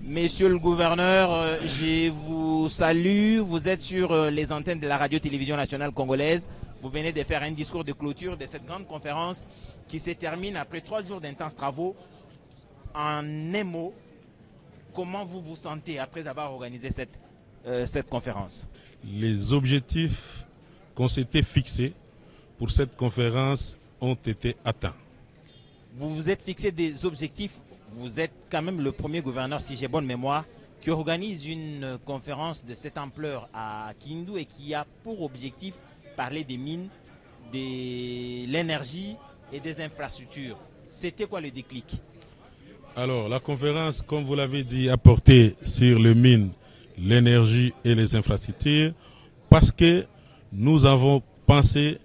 Monsieur le gouverneur, je vous salue. Vous êtes sur les antennes de la radio-télévision nationale congolaise. Vous venez de faire un discours de clôture de cette grande conférence qui se termine après 3 jours d'intenses travaux. En un mot, comment vous vous sentez après avoir organisé cette conférence? Les objectifs qu'on s'était fixés pour cette conférence ont été atteints. Vous vous êtes fixé des objectifs. Vous êtes quand même le premier gouverneur, si j'ai bonne mémoire, qui organise une conférence de cette ampleur à Kindu et qui a pour objectif parler des mines, de l'énergie et des infrastructures. C'était quoi le déclic? Alors, la conférence, comme vous l'avez dit, a porté sur les mines, l'énergie et les infrastructures parce que nous avons pensé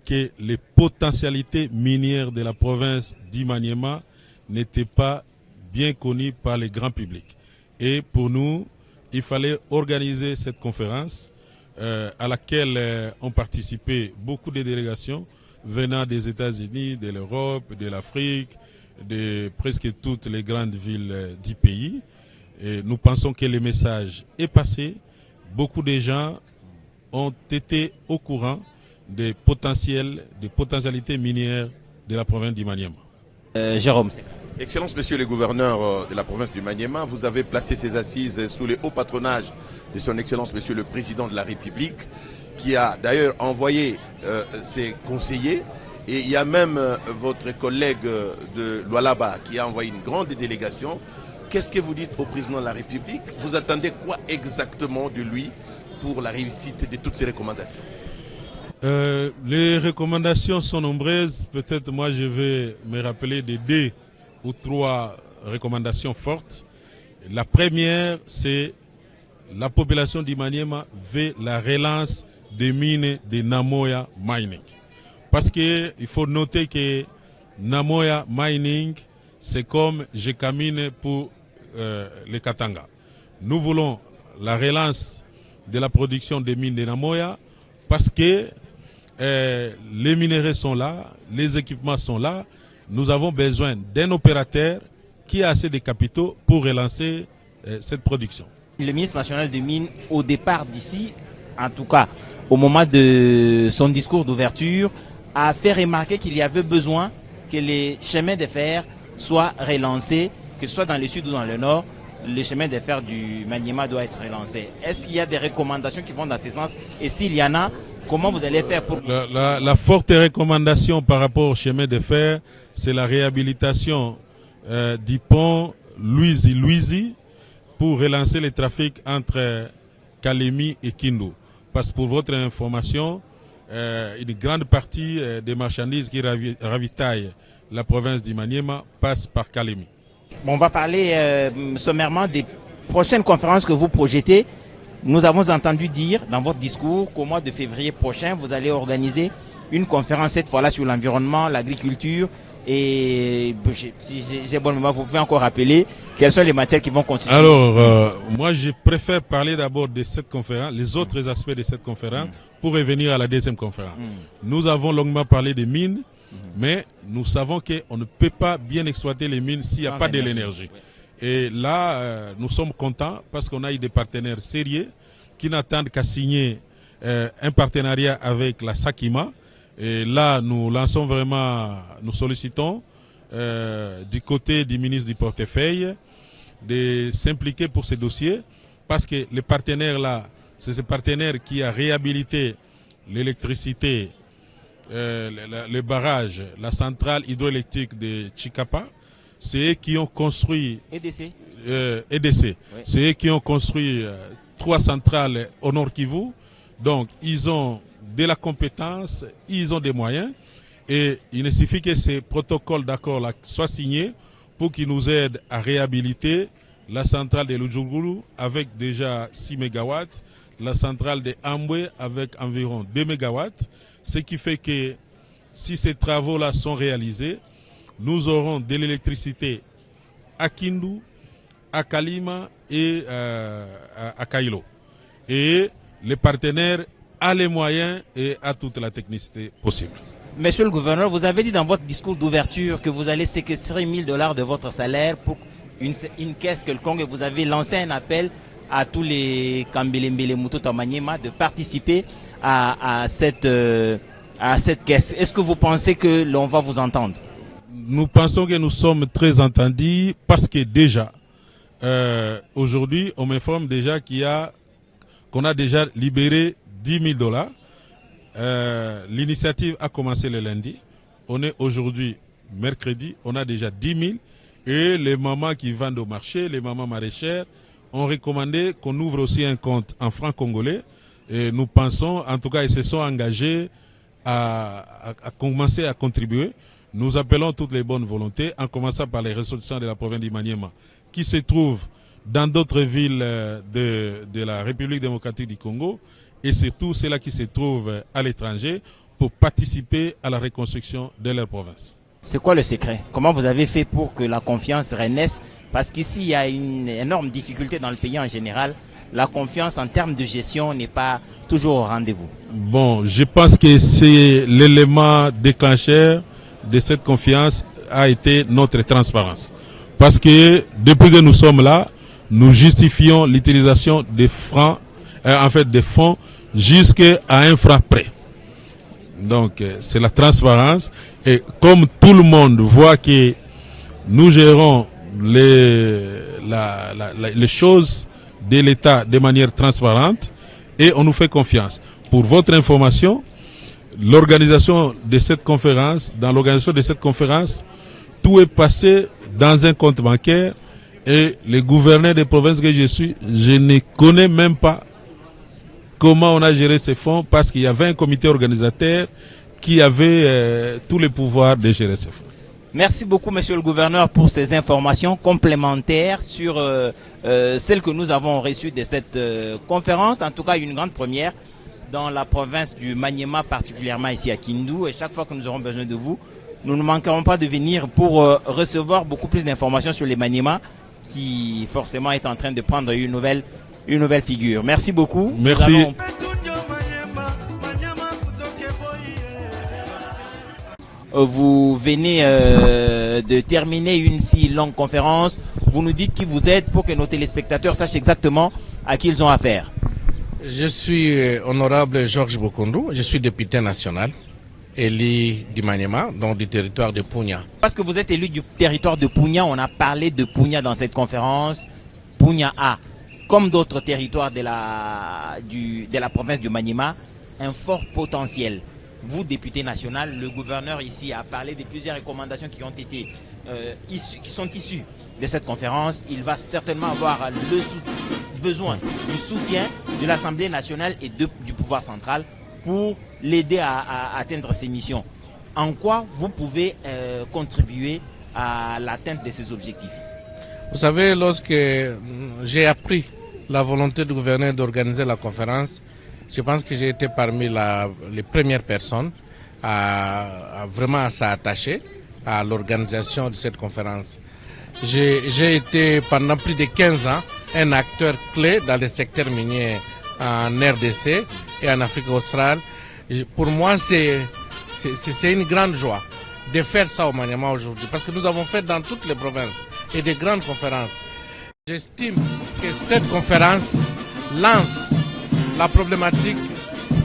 que les potentialités minières de la province d'Imaniema n'étaient pas bien connues par le grand public. Et pour nous, il fallait organiser cette conférence à laquelle ont participé beaucoup de délégations venant des États-Unis, de l'Europe, de l'Afrique, de presque toutes les grandes villes du pays. Et nous pensons que le message est passé. Beaucoup de gens ont été au courant des potentialités minières de la province du Maniema. Jérôme. Excellence, monsieur le gouverneur de la province du Maniema, vous avez placé ces assises sous le haut patronage de son excellence, monsieur le président de la République, qui a d'ailleurs envoyé ses conseillers. Et il y a même votre collègue de Lualaba qui a envoyé une grande délégation. Qu'est-ce que vous dites au président de la République? Vous attendez quoi exactement de lui pour la réussite de toutes ces recommandations? Les recommandations sont nombreuses. Peut-être moi je vais me rappeler de 2 ou 3 recommandations fortes. La première, c'est la population d'Imaniema veut la relance des mines de Namoya Mining. Parce qu'il faut noter que Namoya Mining, c'est comme Jekamine pour les Katanga. Nous voulons la relance de la production des mines de Namoya parce que les minerais sont là, les équipements sont là. Nous avons besoin d'un opérateur qui a assez de capitaux pour relancer cette production. Le ministre national des Mines, au départ d'ici, en tout cas au moment de son discours d'ouverture, a fait remarquer qu'il y avait besoin que les chemins de fer soient relancés, que ce soit dans le sud ou dans le nord. Le chemin de fer du Maniema doit être relancé. Est-ce qu'il y a des recommandations qui vont dans ce sens? Et s'il y en a, comment vous allez faire pour... La forte recommandation par rapport au chemin de fer, c'est la réhabilitation du pont Louisi pour relancer le trafic entre Kalemi et Kindu. Parce que pour votre information, une grande partie des marchandises qui ravitaillent la province d'Imaniema passent par Kalemi. Bon, on va parler sommairement des prochaines conférences que vous projetez. Nous avons entendu dire dans votre discours qu'au mois de février prochain, vous allez organiser une conférence cette fois-là sur l'environnement, l'agriculture et si j'ai bonne mémoire, vous pouvez encore rappeler quelles sont les matières qui vont continuer. Alors, moi je préfère parler d'abord de cette conférence, les autres aspects de cette conférence pour revenir à la deuxième conférence. Nous avons longuement parlé des mines, mais nous savons qu'on ne peut pas bien exploiter les mines s'il n'y a pas de l'énergie. Et là, nous sommes contents parce qu'on a eu des partenaires sérieux qui n'attendent qu'à signer un partenariat avec la Sakima. Et là, nous lançons vraiment, nous sollicitons du côté du ministre du portefeuille de s'impliquer pour ces dossiers parce que les partenaires là, c'est ce partenaire qui a réhabilité l'électricité, le barrage, la centrale hydroélectrique de Chikapa. C'est eux qui ont construit EDC. Oui. C'est eux qui ont construit 3 centrales au Nord Kivu. Donc, ils ont de la compétence, ils ont des moyens. Et il ne suffit que ces protocoles d'accord soient signés pour qu'ils nous aident à réhabiliter la centrale de Lujugulu avec déjà 6 MW, la centrale de Ambwe avec environ 2 MW. Ce qui fait que si ces travaux-là sont réalisés, nous aurons de l'électricité à Kindu, à Kalima et à Kailo. Et les partenaires a les moyens et a toute la technicité possible. Monsieur le gouverneur, vous avez dit dans votre discours d'ouverture que vous allez séquestrer $1000 de votre salaire pour une caisse quelconque, et vous avez lancé un appel à tous les Kambelembele Mututu Maniema de participer à cette caisse. Est-ce que vous pensez que l'on va vous entendre? Nous pensons que nous sommes très entendus parce que déjà, aujourd'hui, on m'informe déjà qu'on a déjà libéré $10 000. L'initiative a commencé le lundi. On est aujourd'hui mercredi, on a déjà 10 000. Et les mamans qui vendent au marché, les mamans maraîchères, ont recommandé qu'on ouvre aussi un compte en francs congolais. Et nous pensons, en tout cas, ils se sont engagés à commencer à contribuer. Nous appelons toutes les bonnes volontés, en commençant par les ressortissants de la province du Maniema, qui se trouvent dans d'autres villes de la République démocratique du Congo, et surtout ceux-là qui se trouvent à l'étranger, pour participer à la reconstruction de leur province. C'est quoi le secret? Comment vous avez fait pour que la confiance renaisse? Parce qu'ici, il y a une énorme difficulté dans le pays en général. La confiance en termes de gestion n'est pas toujours au rendez-vous. Bon, je pense que c'est l'élément déclencheur de cette confiance a été notre transparence. Parce que depuis que nous sommes là, nous justifions l'utilisation des francs, des fonds jusqu'à un franc près. Donc c'est la transparence, et comme tout le monde voit que nous gérons les choses de l'État de manière transparente, et on nous fait confiance. Pour votre information, dans l'organisation de cette conférence, tout est passé dans un compte bancaire, et le gouverneur des provinces que je suis, je ne connais même pas comment on a géré ces fonds, parce qu'il y avait un comité organisateur qui avait tous les pouvoirs de gérer ces fonds. Merci beaucoup, monsieur le gouverneur, pour ces informations complémentaires sur celles que nous avons reçues de cette conférence. En tout cas, une grande première dans la province du Maniema, particulièrement ici à Kindu. Et chaque fois que nous aurons besoin de vous, nous ne manquerons pas de venir pour recevoir beaucoup plus d'informations sur les Maniema, qui forcément est en train de prendre une nouvelle figure. Merci beaucoup. Merci. Vous venez de terminer une si longue conférence. Vous nous dites qui vous êtes pour que nos téléspectateurs sachent exactement à qui ils ont affaire. Je suis honorable Georges Bokondo, je suis député national, élu du Maniema, donc du territoire de Punya. Parce que vous êtes élu du territoire de Punya, on a parlé de Punya dans cette conférence. Punya a, comme d'autres territoires de la province du Maniema, un fort potentiel. Vous, député national, le gouverneur ici a parlé de plusieurs recommandations qui ont été qui sont issues de cette conférence. Il va certainement avoir besoin du soutien de l'Assemblée nationale et du pouvoir central pour l'aider à atteindre ses missions. En quoi vous pouvez contribuer à l'atteinte de ces objectifs? Vous savez, lorsque j'ai appris la volonté du gouverneur d'organiser la conférence, je pense que j'ai été parmi les premières personnes à vraiment s'attacher à l'organisation de cette conférence. J'ai été pendant plus de 15 ans un acteur clé dans le secteur minier en RDC et en Afrique australe. Pour moi, c'est une grande joie de faire ça au Maniema aujourd'hui, parce que nous avons fait dans toutes les provinces et des grandes conférences. J'estime que cette conférence lance la problématique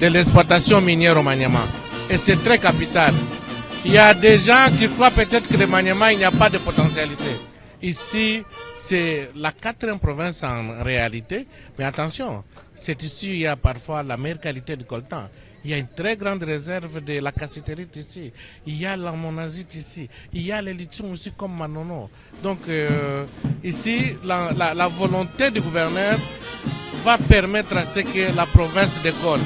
de l'exploitation minière au Maniema. Et c'est très capital. Il y a des gens qui croient peut-être que le Maniema, il n'y a pas de potentialité. Ici, c'est la 4e province en réalité. Mais attention, c'est ici il y a parfois la meilleure qualité du coltan. Il y a une très grande réserve de la cassiterite ici. Il y a la monazite ici. Il y a les lithium aussi comme Manono. Donc ici, la volonté du gouverneur va permettre à ce que la province décolle.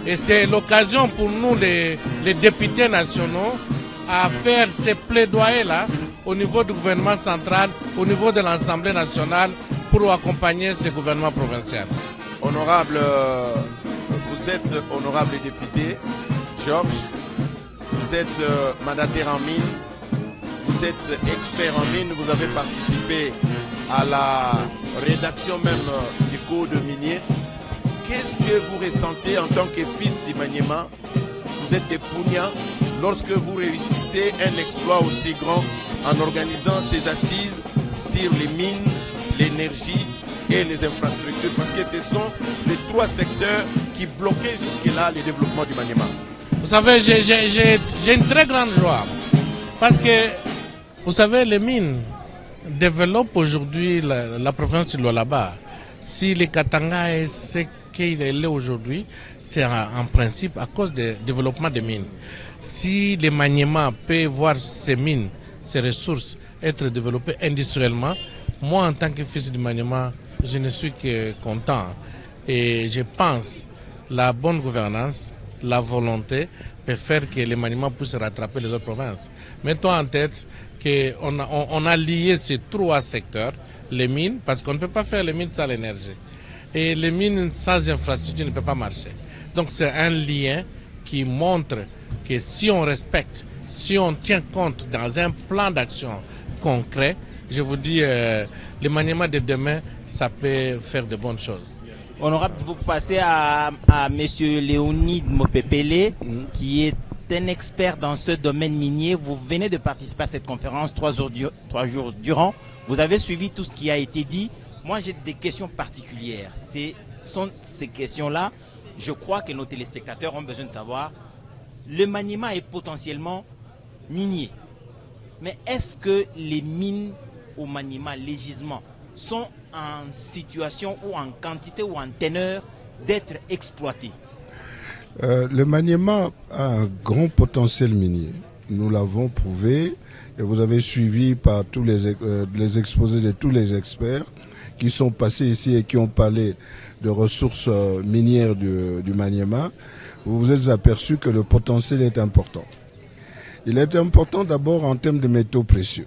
Et c'est l'occasion pour nous, les députés nationaux, à faire ces plaidoyers-là au niveau du gouvernement central, au niveau de l'Assemblée nationale, pour accompagner ce gouvernement provincial. Honorable, vous êtes honorable député, Georges, vous êtes mandataire en mine, vous êtes expert en mine, vous avez participé à la rédaction même du code minier. qu'est-ce que vous ressentez en tant que fils du Maniema? Vous êtes des Punya lorsque vous réussissez un exploit aussi grand en organisant ces assises sur les mines, l'énergie et les infrastructures, parce que ce sont les trois secteurs qui bloquaient jusque-là le développement du Maniema. Vous savez, j'ai une très grande joie, parce que, vous savez, les mines développent aujourd'hui la province du Lualaba. Si le Katanga est ce qu'il est aujourd'hui, c'est en principe à cause du développement des mines. Si le Maniema peut voir ces mines, ces ressources être développées industriellement, moi en tant que fils du Maniema, je ne suis que content. Et je pense la bonne gouvernance, la volonté peut faire que le Maniema puisse rattraper les autres provinces. Mettons en tête qu'on a lié ces trois secteurs, les mines, parce qu'on ne peut pas faire les mines sans l'énergie. Et les mines sans infrastructure ne peuvent pas marcher. Donc c'est un lien qui montre que si on respecte, si on tient compte dans un plan d'action concret, je vous dis, le Maniema de demain, ça peut faire de bonnes choses. Honorable, vous passez à M. Léonide Mopepele, qui est un expert dans ce domaine minier. Vous venez de participer à cette conférence 3 jours durant. Vous avez suivi tout ce qui a été dit. Moi, j'ai des questions particulières. Ces questions-là, je crois que nos téléspectateurs ont besoin de savoir. Le Maniema est potentiellement minier. Mais est-ce que les mines au Maniema, les gisements, sont en situation ou en quantité ou en teneur d'être exploités? Le Maniema a un grand potentiel minier. Nous l'avons prouvé et vous avez suivi par tous les exposés de tous les experts qui sont passés ici et qui ont parlé de ressources minières du Maniema. Vous vous êtes aperçu que le potentiel est important. Il est important d'abord en termes de métaux précieux.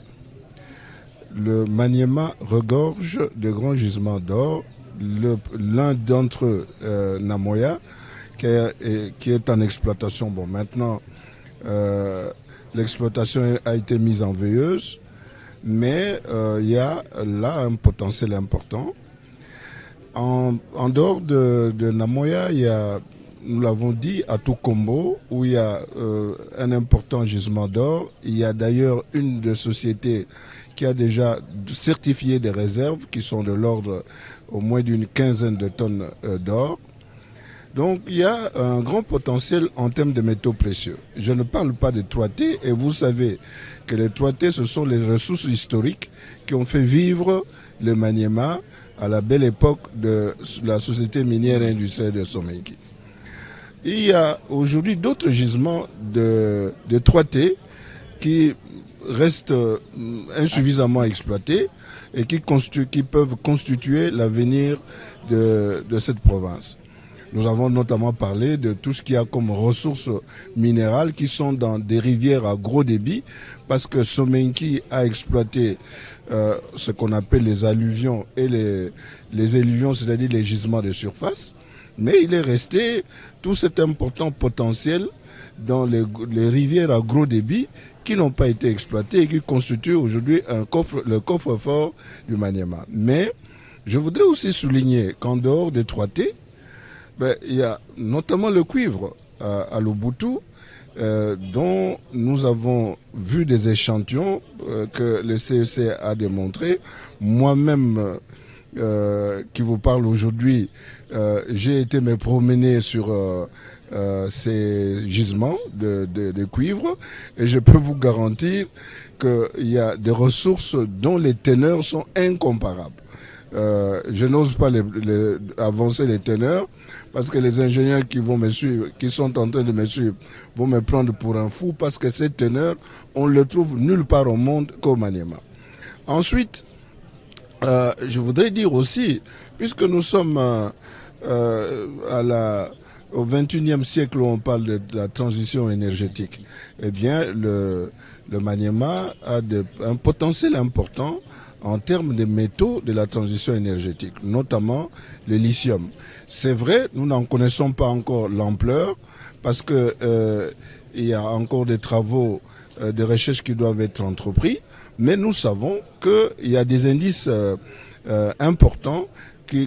Le Maniema regorge de grands gisements d'or. L'un d'entre eux, Namoya, qui est en exploitation. Bon, maintenant, l'exploitation a été mise en veilleuse, mais il y a là un potentiel important. En dehors de Namoya, il y a, nous l'avons dit, à Tukombo, où il y a un important gisement d'or. Il y a d'ailleurs une des sociétés qui a déjà certifié des réserves qui sont de l'ordre au moins d'une quinzaine de tonnes d'or. Donc il y a un grand potentiel en termes de métaux précieux. Je ne parle pas des 3T, et vous savez que les 3T, ce sont les ressources historiques qui ont fait vivre le Maniema à la belle époque de la société minière et industrielle de Somenki. Il y a aujourd'hui d'autres gisements de 3T qui restent insuffisamment exploités et qui peuvent constituer l'avenir de cette province. Nous avons notamment parlé de tout ce qu'il y a comme ressources minérales qui sont dans des rivières à gros débit, parce que Somenki a exploité ce qu'on appelle les alluvions et les éluvions, c'est-à-dire les gisements de surface, mais il est resté tout cet important potentiel dans les rivières à gros débit qui n'ont pas été exploités et qui constituent aujourd'hui le coffre-fort du Maniema. Mais je voudrais aussi souligner qu'en dehors des 3T, il y a notamment le cuivre à Loboutou, dont nous avons vu des échantillons que le CEC a démontré. Moi-même, qui vous parle aujourd'hui, j'ai été me promener sur ces gisements de cuivre, et je peux vous garantir qu'il y a des ressources dont les teneurs sont incomparables. Je n'ose pas avancer les teneurs, parce que les ingénieurs qui vont me suivre, qui sont en train de me suivre, vont me prendre pour un fou, parce que ces teneurs, on ne les trouve nulle part au monde qu'au Maniema. Ensuite, je voudrais dire aussi, puisque nous sommes au XXIe siècle où on parle de la transition énergétique, eh bien, le Maniema a un potentiel important en termes de métaux de la transition énergétique, notamment le lithium. C'est vrai, nous n'en connaissons pas encore l'ampleur, parce que il y a encore des travaux de recherche qui doivent être entrepris, mais nous savons qu'il y a des indices importants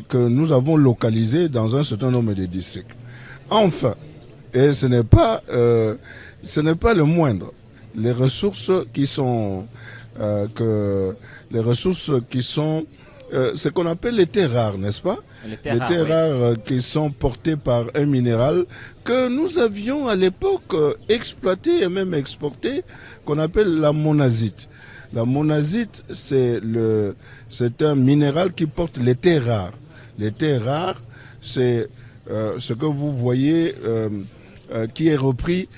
que nous avons localisés dans un certain nombre de districts. Enfin, et ce n'est pas le moindre, les ressources qui sont ce qu'on appelle les terres rares, n'est-ce pas? Les terres rares qui sont portées par un minéral que nous avions à l'époque exploité et même exporté, qu'on appelle la monazite. La monazite, c'est un minéral qui porte les terres rares. Les terres rares, c'est ce que vous voyez qui est repris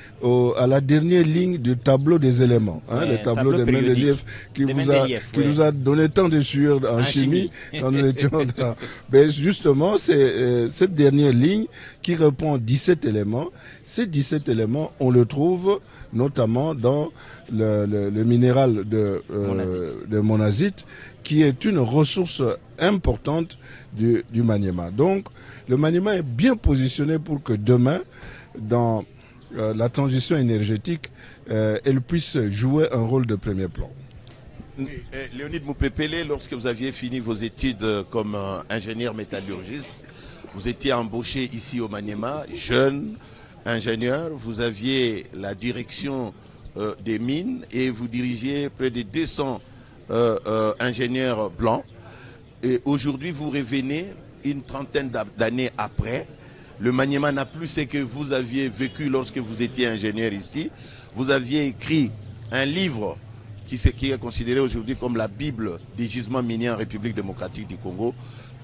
à la dernière ligne du tableau des éléments, le tableau de Mendeleïev qui nous a donné tant de sueur en chimie quand nous étions dans... Ben justement, c'est cette dernière ligne qui reprend 17 éléments. Ces 17 éléments, on le trouve notamment dans le minéral de monazite, qui est une ressource importante du Maniema. Donc, le Maniema est bien positionné pour que demain, dans la transition énergétique, elle puisse jouer un rôle de premier plan. Léonide Moupépélé, lorsque vous aviez fini vos études comme ingénieur métallurgiste, vous étiez embauché ici au Maniema, jeune ingénieur, vous aviez la direction des mines et vous dirigiez près de 200 ingénieurs blancs. Et aujourd'hui, vous revenez une trentaine d'années après. Le Maniema n'a plus ce que vous aviez vécu lorsque vous étiez ingénieur ici. Vous aviez écrit un livre qui est considéré aujourd'hui comme la Bible des gisements miniers en République démocratique du Congo.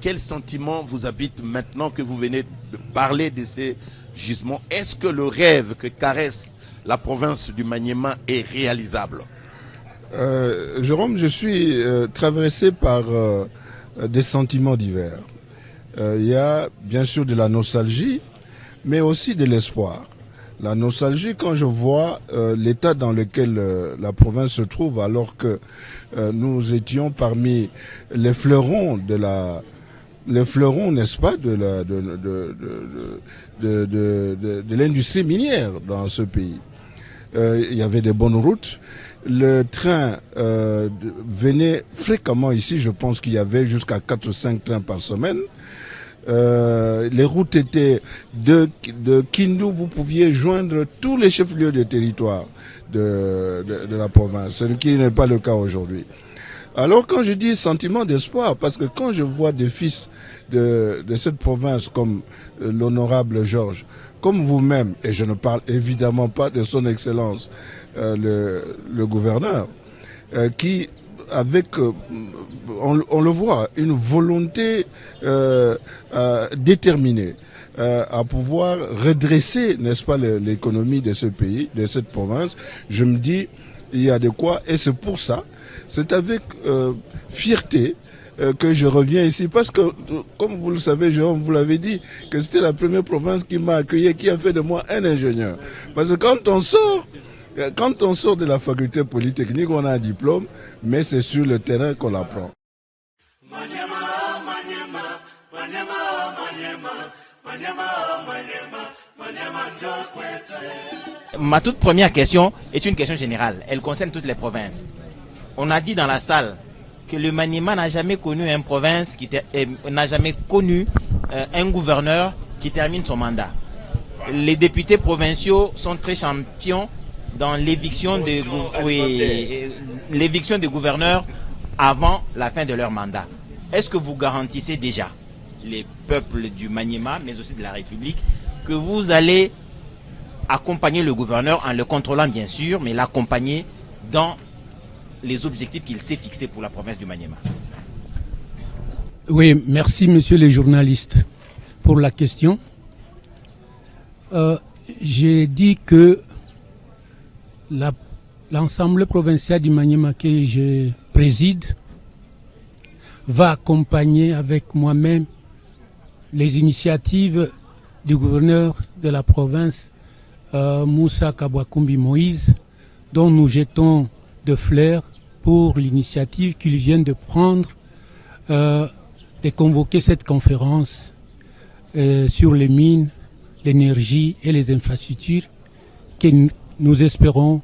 Quel sentiment vous habite maintenant que vous venez de parler de ces gisements? Est-ce que le rêve que caresse la province du Maniema est réalisable? Jérôme, je suis traversé par des sentiments divers. Il y a bien sûr de la nostalgie, mais aussi de l'espoir. La nostalgie, quand je vois l'état dans lequel la province se trouve, alors que nous étions parmi les fleurons n'est-ce pas, de l'industrie minière dans ce pays. Il y avait des bonnes routes. Le train venait fréquemment ici. Je pense qu'il y avait jusqu'à 4 ou 5 trains par semaine. Les routes étaient de Kindu, vous pouviez joindre tous les chefs-lieux de territoire de la province, ce qui n'est pas le cas aujourd'hui. Alors quand je dis sentiment d'espoir, parce que quand je vois des fils de cette province comme l'honorable Georges, comme vous-même, et je ne parle évidemment pas de son excellence le gouverneur, qui avec, on le voit, une volonté déterminée à pouvoir redresser, n'est-ce pas, l'économie de ce pays, de cette province. Je me dis, il y a de quoi, et c'est pour ça, c'est avec fierté que je reviens ici, parce que, comme vous le savez, Jérôme, vous l'avez dit, que c'était la première province qui m'a accueilli, qui a fait de moi un ingénieur. Parce que quand on sort de la faculté polytechnique, on a un diplôme, mais c'est sur le terrain qu'on l'apprend. Ma toute première question est une question générale. Elle concerne toutes les provinces. On a dit dans la salle que le Maniema n'a jamais connu une province n'a jamais connu un gouverneur qui termine son mandat. Les députés provinciaux sont très champions dans l'éviction des gouverneurs avant la fin de leur mandat. Est-ce que vous garantissez déjà les peuples du Maniema, mais aussi de la République, que vous allez accompagner le gouverneur en le contrôlant bien sûr, mais l'accompagner dans les objectifs qu'il s'est fixés pour la province du Maniema? Oui, merci monsieur les journalistes pour la question. J'ai dit que l'Assemblée provinciale du Maniema que je préside va accompagner avec moi-même les initiatives du gouverneur de la province, Moussa Kabwakumbi Moïse, dont nous jetons de fleurs pour l'initiative qu'il vient de prendre de convoquer cette conférence sur les mines, l'énergie et les infrastructures que nous espérons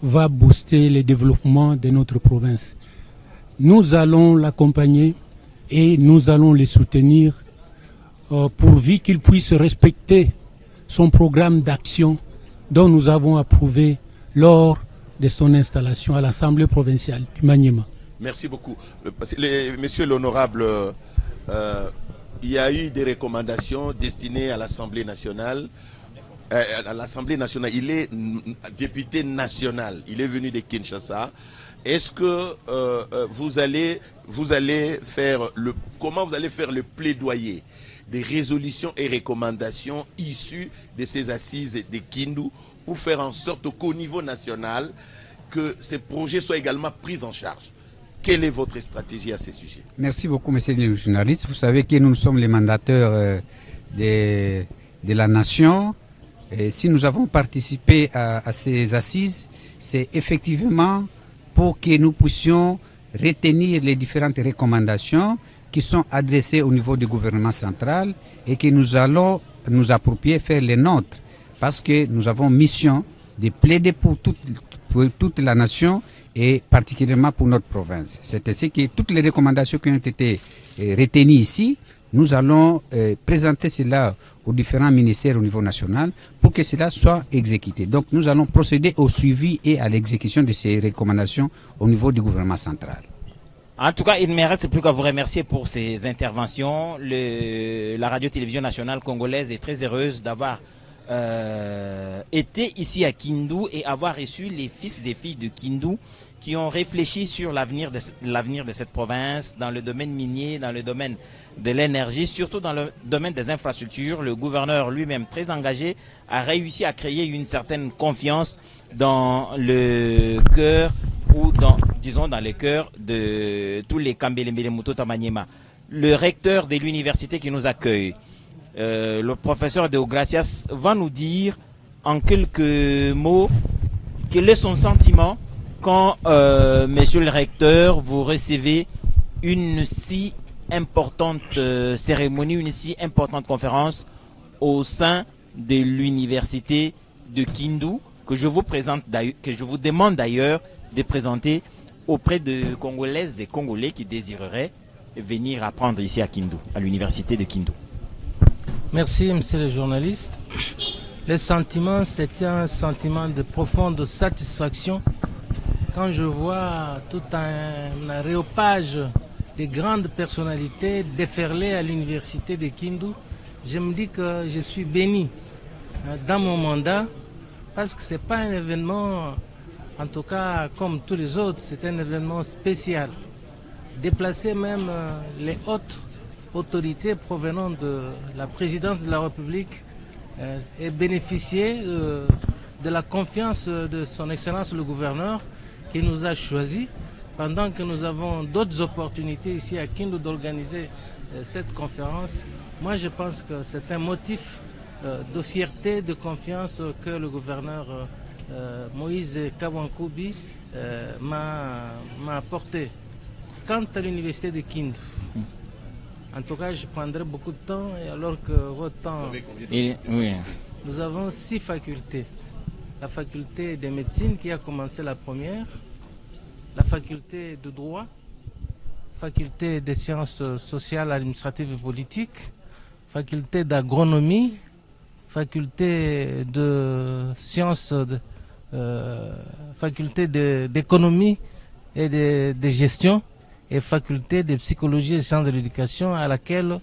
va booster le développement de notre province. Nous allons l'accompagner et nous allons les soutenir pourvu qu'il puisse respecter son programme d'action dont nous avons approuvé lors de son installation à l'Assemblée provinciale du Maniema. Merci beaucoup. Monsieur l'honorable, il y a eu des recommandations destinées à l'Assemblée nationale. Il est député national. Il est venu de Kinshasa. Est-ce que vous allez faire comment vous allez faire le plaidoyer des résolutions et recommandations issues de ces assises de Kindu pour faire en sorte qu'au niveau national, que ces projets soient également pris en charge? Quelle est votre stratégie à ces sujets? Merci beaucoup, monsieur le journaliste. Vous savez que nous sommes les mandateurs de la nation. Et si nous avons participé à ces assises, c'est effectivement pour que nous puissions retenir les différentes recommandations qui sont adressées au niveau du gouvernement central et que nous allons nous approprier, faire les nôtres. Parce que nous avons mission de plaider pour toute la nation et particulièrement pour notre province. C'est ainsi que toutes les recommandations qui ont été retenues ici, nous allons présenter cela aux différents ministères au niveau national pour que cela soit exécuté. Donc nous allons procéder au suivi et à l'exécution de ces recommandations au niveau du gouvernement central. En tout cas, il ne me reste plus qu'à vous remercier pour ces interventions. La radio-télévision nationale congolaise est très heureuse d'avoir été ici à Kindu et avoir reçu les fils et filles de Kindu qui ont réfléchi sur l'avenir de cette province dans le domaine minier, dans le domaine de l'énergie, surtout dans le domaine des infrastructures. Le gouverneur lui-même, très engagé, a réussi à créer une certaine confiance dans le cœur ou dans le cœur de tous les Kambelembele Mutota Maniema. Le recteur de l'université qui nous accueille, le professeur Deogracias, va nous dire en quelques mots quel est son sentiment quand, monsieur le recteur, vous recevez une si importante cérémonie, une si importante conférence au sein de l'université de Kindu, que je vous demande d'ailleurs de présenter auprès de Congolaises et Congolais qui désireraient venir apprendre ici à Kindu, à l'université de Kindu. Merci, monsieur le journaliste. Le sentiment, c'est un sentiment de profonde satisfaction quand je vois tout un aréopage de grandes personnalités déferlées à l'université de Kindu. Je me dis que je suis béni dans mon mandat parce que ce n'est pas un événement, en tout cas comme tous les autres, c'est un événement spécial. Déplacer même les hautes autorités provenant de la présidence de la République et bénéficier de la confiance de son Excellence le gouverneur qui nous a choisis pendant que nous avons d'autres opportunités ici à Kindu d'organiser cette conférence. Moi je pense que c'est un motif de fierté, de confiance que le gouverneur Moïse Kawankoubi m'a apporté. Quant à l'université de Kindu, en tout cas, je prendrai beaucoup de temps, et alors que votre temps... Oui. Nous avons 6 facultés. La faculté de médecine qui a commencé la première, la faculté de droit, faculté des sciences sociales, administratives et politiques, faculté d'agronomie, faculté de sciences, faculté d'économie et de gestion, et faculté de psychologie et sciences de l'éducation à laquelle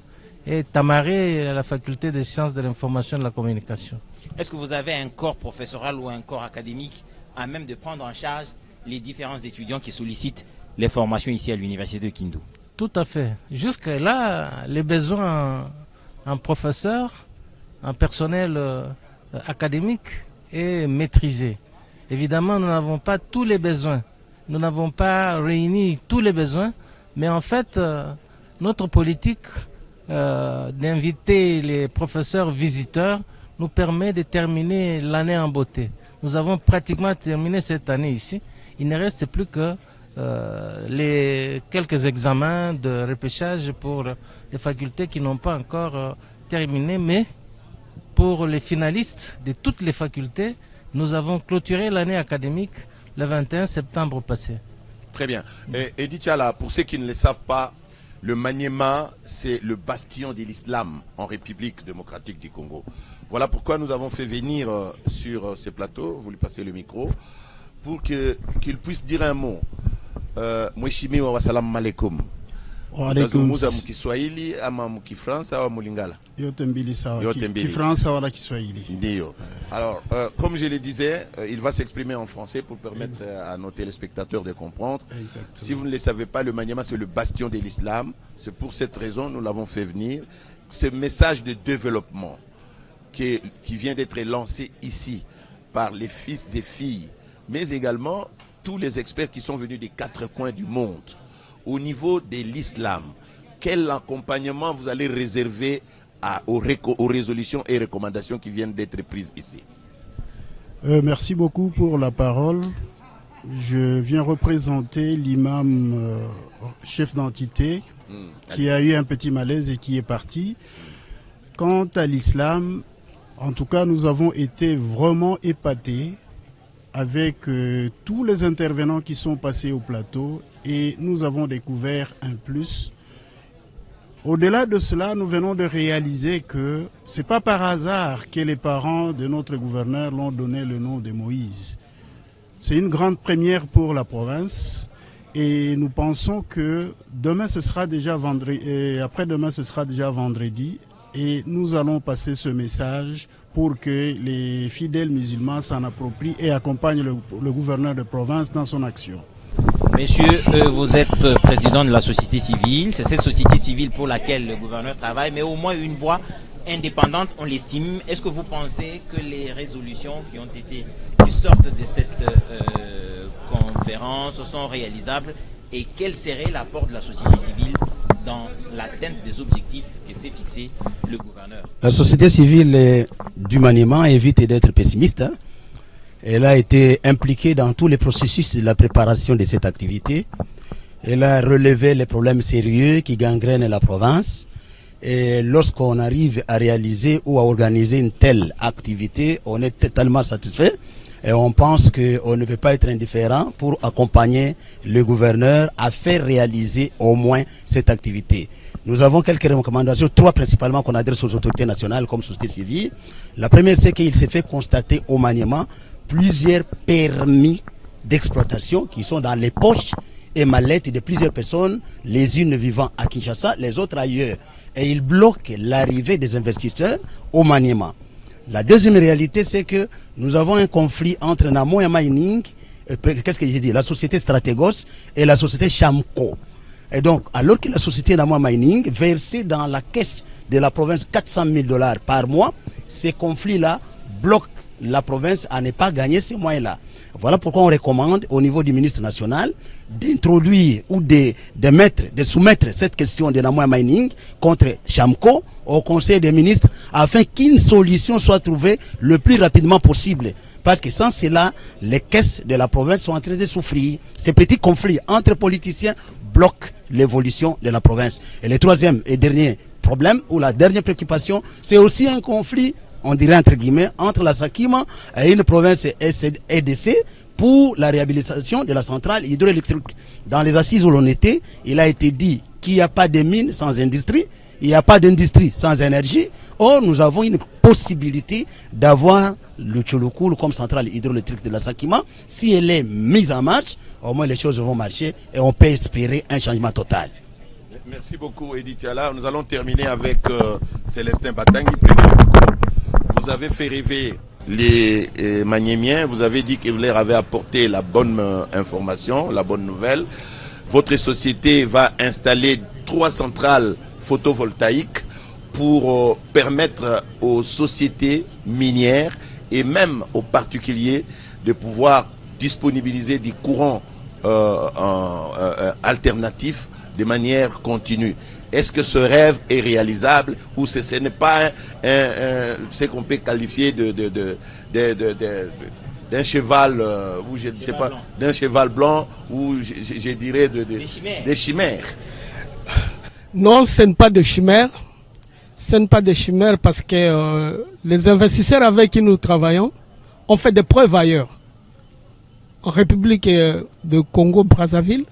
est amarrée la faculté des sciences de l'information et de la communication. Est-ce que vous avez un corps professoral ou un corps académique à même de prendre en charge les différents étudiants qui sollicitent les formations ici à l'université de Kindu? Tout à fait. Jusqu'à là, les besoins en professeurs, en personnel académique est maîtrisé. Évidemment, nous n'avons pas tous les besoins. Nous n'avons pas réuni tous les besoins, mais en fait, notre politique d'inviter les professeurs visiteurs nous permet de terminer l'année en beauté. Nous avons pratiquement terminé cette année ici. Il ne reste plus que les quelques examens de repêchage pour les facultés qui n'ont pas encore terminé, mais pour les finalistes de toutes les facultés, nous avons clôturé l'année académique le 21 septembre passé. Très bien. Et Edi Tchala, pour ceux qui ne le savent pas, le Maniema, c'est le bastion de l'islam en République démocratique du Congo. Voilà pourquoi nous avons fait venir sur ce plateau, vous lui passez le micro, pour qu'il puisse dire un mot. Mheshimiwa wa salamu alaikum. Unazungumza mkiswahili ama mkifransa au mulingala? Yote mbili sawa. Kifransa wala Kiswahili. Ndio. Alors, comme je le disais, il va s'exprimer en français pour permettre à nos téléspectateurs de comprendre. Exactement. Si vous ne le savez pas, le Maniema, c'est le bastion de l'islam. C'est pour cette raison que nous l'avons fait venir. Ce message de développement qui vient d'être lancé ici par les fils et filles, mais également tous les experts qui sont venus des 4 coins du monde. Au niveau de l'islam, quel accompagnement vous allez réserver aux résolutions et recommandations qui viennent d'être prises ici? Merci beaucoup pour la parole. Je viens représenter l'imam chef d'entité qui a eu un petit malaise et qui est parti. Quant à l'islam, en tout cas, nous avons été vraiment épatés avec tous les intervenants qui sont passés au plateau et nous avons découvert un plus. Au-delà de cela, nous venons de réaliser que ce n'est pas par hasard que les parents de notre gouverneur l'ont donné le nom de Moïse. C'est une grande première pour la province et nous pensons que demain ce sera déjà vendredi, et après-demain ce sera déjà vendredi et nous allons passer ce message pour que les fidèles musulmans s'en approprient et accompagnent le gouverneur de province dans son action. Messieurs, vous êtes président de la société civile. C'est cette société civile pour laquelle le gouverneur travaille, mais au moins une voix indépendante, on l'estime. Est-ce que vous pensez que les résolutions qui sortent de cette conférence sont réalisables et quel serait l'apport de la société civile dans l'atteinte des objectifs que s'est fixé le gouverneur? La société civile du Maniema évite d'être pessimiste. Elle a été impliquée dans tous les processus de la préparation de cette activité. Elle a relevé les problèmes sérieux qui gangrènent la province. Et lorsqu'on arrive à réaliser ou à organiser une telle activité, on est totalement satisfait. Et on pense qu'on ne peut pas être indifférent pour accompagner le gouverneur à faire réaliser au moins cette activité. Nous avons quelques recommandations, 3 principalement qu'on adresse aux autorités nationales comme société civile. La première, c'est qu'il s'est fait constater au Maniema plusieurs permis d'exploitation qui sont dans les poches et mallettes de plusieurs personnes, les unes vivant à Kinshasa, les autres ailleurs. Et ils bloquent l'arrivée des investisseurs au Maniema. La deuxième réalité, c'est que nous avons un conflit entre Namoya Mining, qu'est-ce que j'ai dit, la société Stratégos et la société Chamco. Et donc, alors que la société Namoya Mining versait dans la caisse de la province $400,000 par mois, ces conflits-là bloquent la province à ne pas gagner ces moyens-là. Voilà pourquoi on recommande au niveau du ministre national d'introduire ou de soumettre cette question de Namoya Mining contre Chamco au Conseil des ministres afin qu'une solution soit trouvée le plus rapidement possible. Parce que sans cela, les caisses de la province sont en train de souffrir. Ces petits conflits entre politiciens bloquent l'évolution de la province. Et le troisième et dernier problème, ou la dernière préoccupation, c'est aussi un conflit, on dirait entre guillemets, entre la Sakima et une province EDC pour la réhabilitation de la centrale hydroélectrique. Dans les assises où l'on était, il a été dit qu'il n'y a pas de mine sans industrie, il n'y a pas d'industrie sans énergie. Or, nous avons une possibilité d'avoir le Tcholokoul comme centrale hydroélectrique de la Sakima. Si elle est mise en marche, au moins les choses vont marcher et on peut espérer un changement total. Merci beaucoup, Edith Yala. Nous allons terminer avec Célestin Batangui. Vous avez fait rêver les Maniémiens, vous avez dit que vous leur avez apporté la bonne information, la bonne nouvelle. Votre société va installer 3 centrales photovoltaïques pour permettre aux sociétés minières et même aux particuliers de pouvoir disponibiliser des courants alternatifs de manière continue. Est-ce que ce rêve est réalisable ou ce n'est pas ce qu'on peut qualifier d'un cheval ou je sais pas, d'un cheval blanc ou je dirais des chimères? Non, ce n'est pas de chimères. Ce n'est pas de chimères parce que les investisseurs avec qui nous travaillons ont fait des preuves ailleurs. En République de Congo-Brazzaville,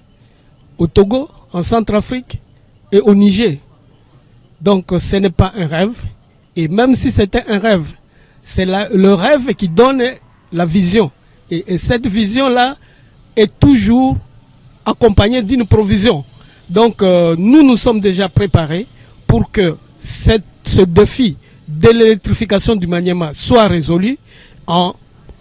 au Togo, en Centrafrique, et au Niger. Donc ce n'est pas un rêve. Et même si c'était un rêve, c'est le rêve qui donne la vision. Et cette vision-là est toujours accompagnée d'une provision. Donc nous sommes déjà préparés pour que ce défi de l'électrification du Maniema soit résolu en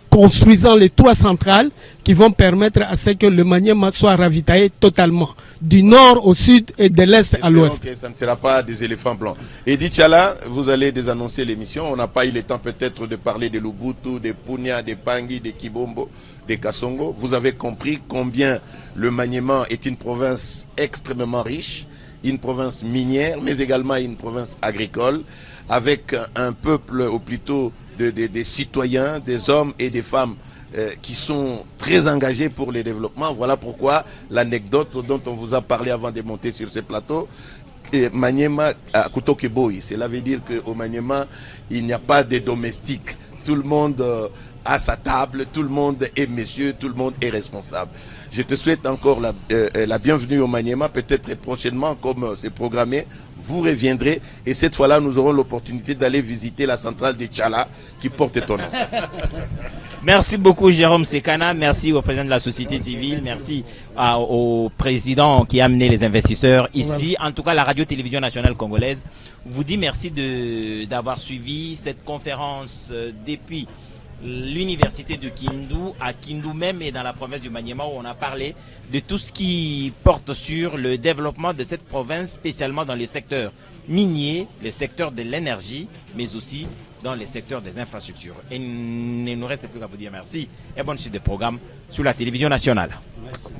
construisant les 3 centrales qui vont permettre à ce que le Maniema soit ravitaillé totalement, du nord au sud et de l'est à l'ouest. Que ça ne sera pas des éléphants blancs. Edith Tchala, vous allez désannoncer l'émission. On n'a pas eu le temps peut-être de parler de Lubutu, de Punya, de Pangui, de Kibombo, de Kasongo. Vous avez compris combien le Maniema est une province extrêmement riche, une province minière, mais également une province agricole, avec un peuple, ou plutôt des citoyens, des hommes et des femmes qui sont très engagés pour le développement. Voilà pourquoi l'anecdote dont on vous a parlé avant de monter sur ce plateau, Maniema à Kutokeboy, cela veut dire qu'au Maniema, il n'y a pas de domestiques. Tout le monde à sa table, tout le monde est monsieur, tout le monde est responsable. Je te souhaite encore la bienvenue au Maniema. Peut-être prochainement, comme c'est programmé, vous reviendrez et cette fois-là, nous aurons l'opportunité d'aller visiter la centrale de Tchala qui porte ton nom. Merci beaucoup Jérôme Sekana, merci au président de la société civile, merci au président qui a amené les investisseurs ici. En tout cas, la radio-télévision nationale congolaise vous dit merci d'avoir suivi cette conférence depuis l'université de Kindu, à Kindu même et dans la province du Maniema, où on a parlé de tout ce qui porte sur le développement de cette province, spécialement dans les secteurs miniers, les secteurs de l'énergie, mais aussi dans les secteurs des infrastructures. Et il ne nous reste plus qu'à vous dire merci et bonne suite de programme sur la télévision nationale. Merci.